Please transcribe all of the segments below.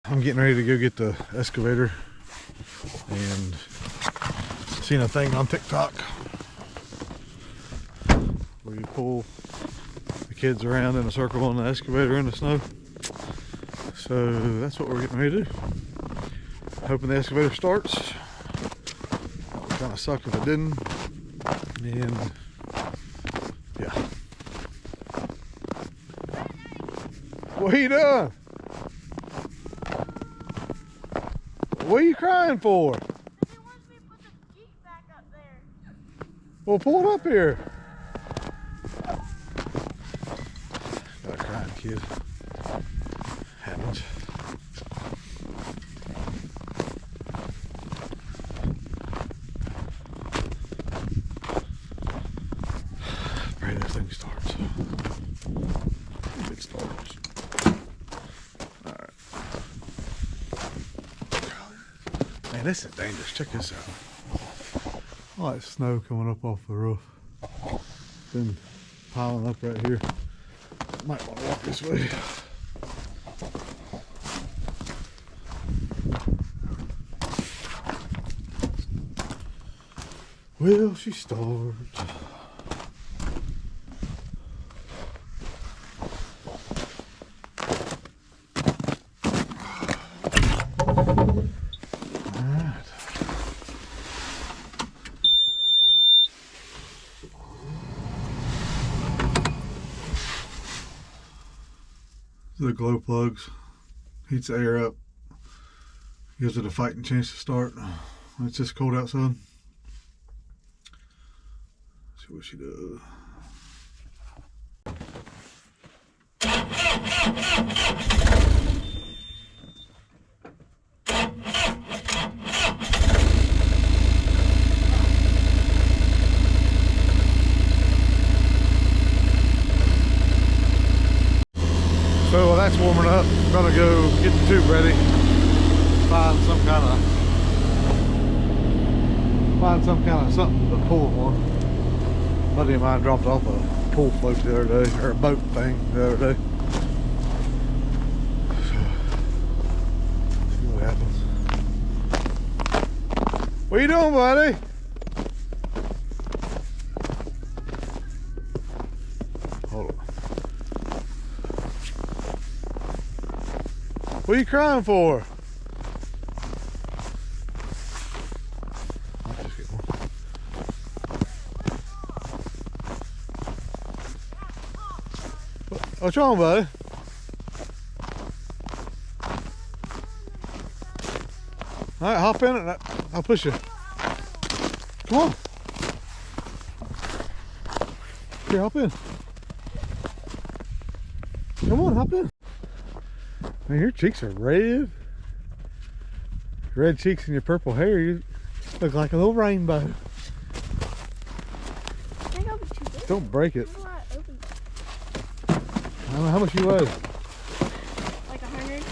I'm getting ready to go get the excavator, and seen a thing on TikTok where you pull the kids around in a circle on the excavator in the snow. So that's what we're getting ready to do. Hoping the excavator starts. That would kind of suck if it didn't. And yeah. What are you doing? What are you crying for? Because he wants me to put the Jeep back up there. Well, pull it up here. Got a crying kid. Happens. Pray this thing starts. If it starts. Alright. Man, this is dangerous. Check this out. All that snow coming up off the roof. Been piling up right here. Might want to walk this way. Will she start? The glow plugs, heats the air up, gives it a fighting chance to start when it's this cold outside. Let's see what she does. So while that's warming up, I'm gonna go get the tube ready. Find some kind of something to pull on. A buddy of mine dropped off a pull float the other day, or a boat thing the other day. So, see what happens. What are you doing, buddy? Hold on. What are you crying for? I'll just get one. What's wrong, buddy? All right, hop in it. I'll push you. Come on. Here, hop in. Come on, hop in. Man, your cheeks are red. Red cheeks and your purple hair. You look like a little rainbow. Don't break it. I don't know how much you weigh. Like 100.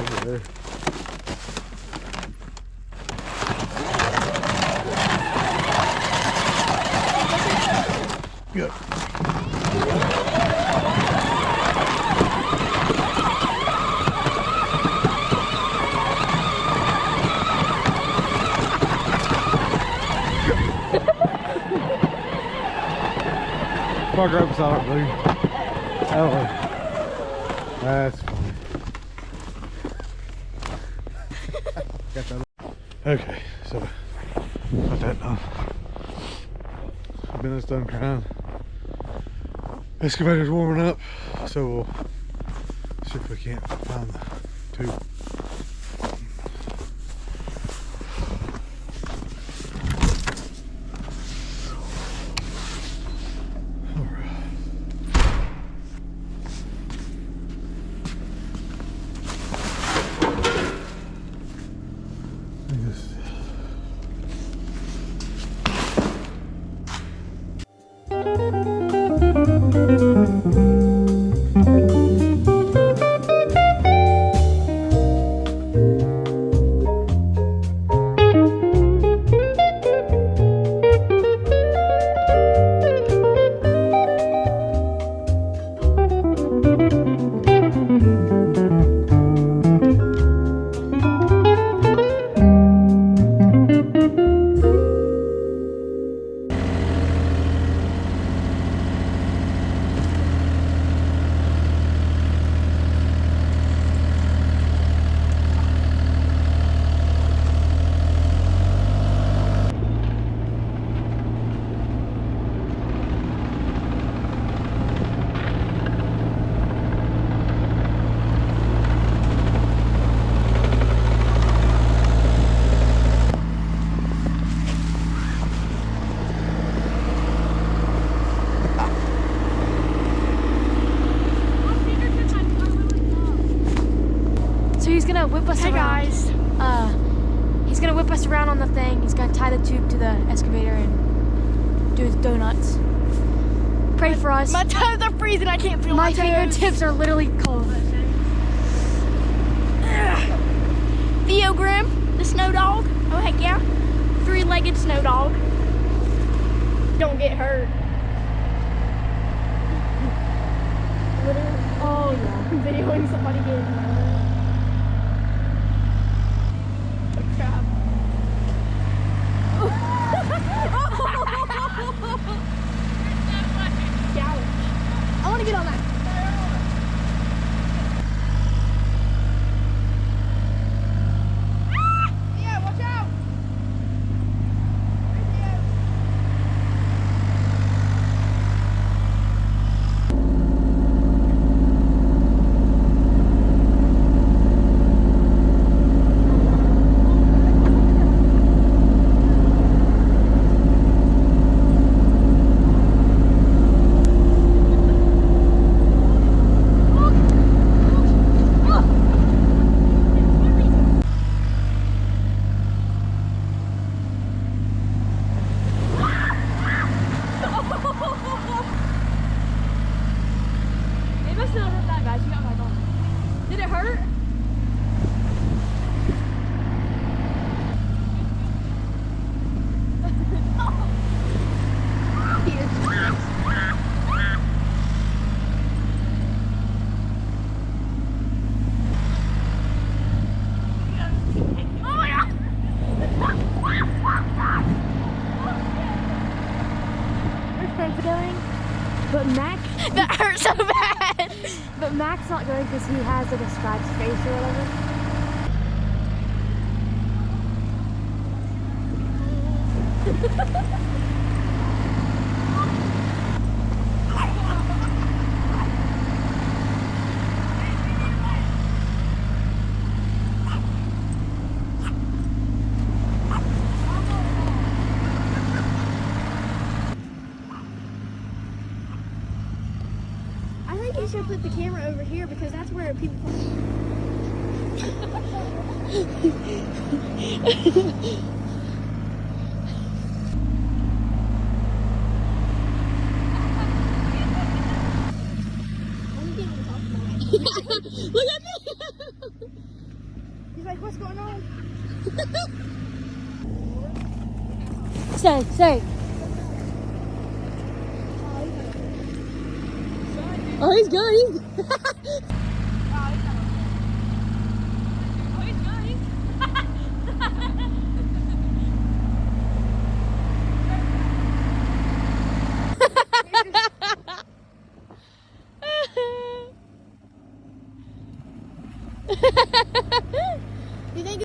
Over there. Good. Park right beside it, please. Oh, that's funny. Got that. Okay, so got that done. Bennett's done crying. Excavator's warming up, so we'll see if we can't find the tube. gonna whip us around. guys. He's gonna whip us around on the thing. He's gonna tie the tube to the excavator and do his donuts. Pray for us. My toes are freezing. I can't feel my My toes. fingertips are literally cold. Theo Grimm, the snow dog. Oh heck yeah. 3-legged snow dog. Don't get hurt. Literally. Oh yeah. Videoing somebody getting hurt. Oh, crap. Challenge. I want to get on that. Yeah, watch out. It must not hurt that bad. She got back on. Did it hurt? Going, but Mac, That hurt so bad. but Mac's not going because he has like a scratched face or whatever. I think you should put the camera over here because that's where people. Look at me! He's like, what's going on? Say. Oh, he's good. You think?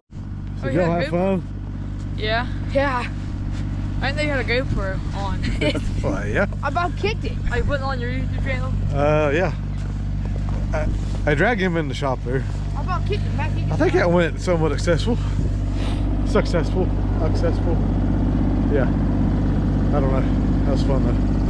So Oh, y'all you had have a fun? Yeah. Yeah. I didn't know you had a GoPro on. Well, yeah. I about kicked it. Are you putting it on your YouTube channel? Yeah. I dragged him in the shop there. I about kicked it. Back I think that went somewhat successful. Successful. Yeah. I don't know. That was fun though.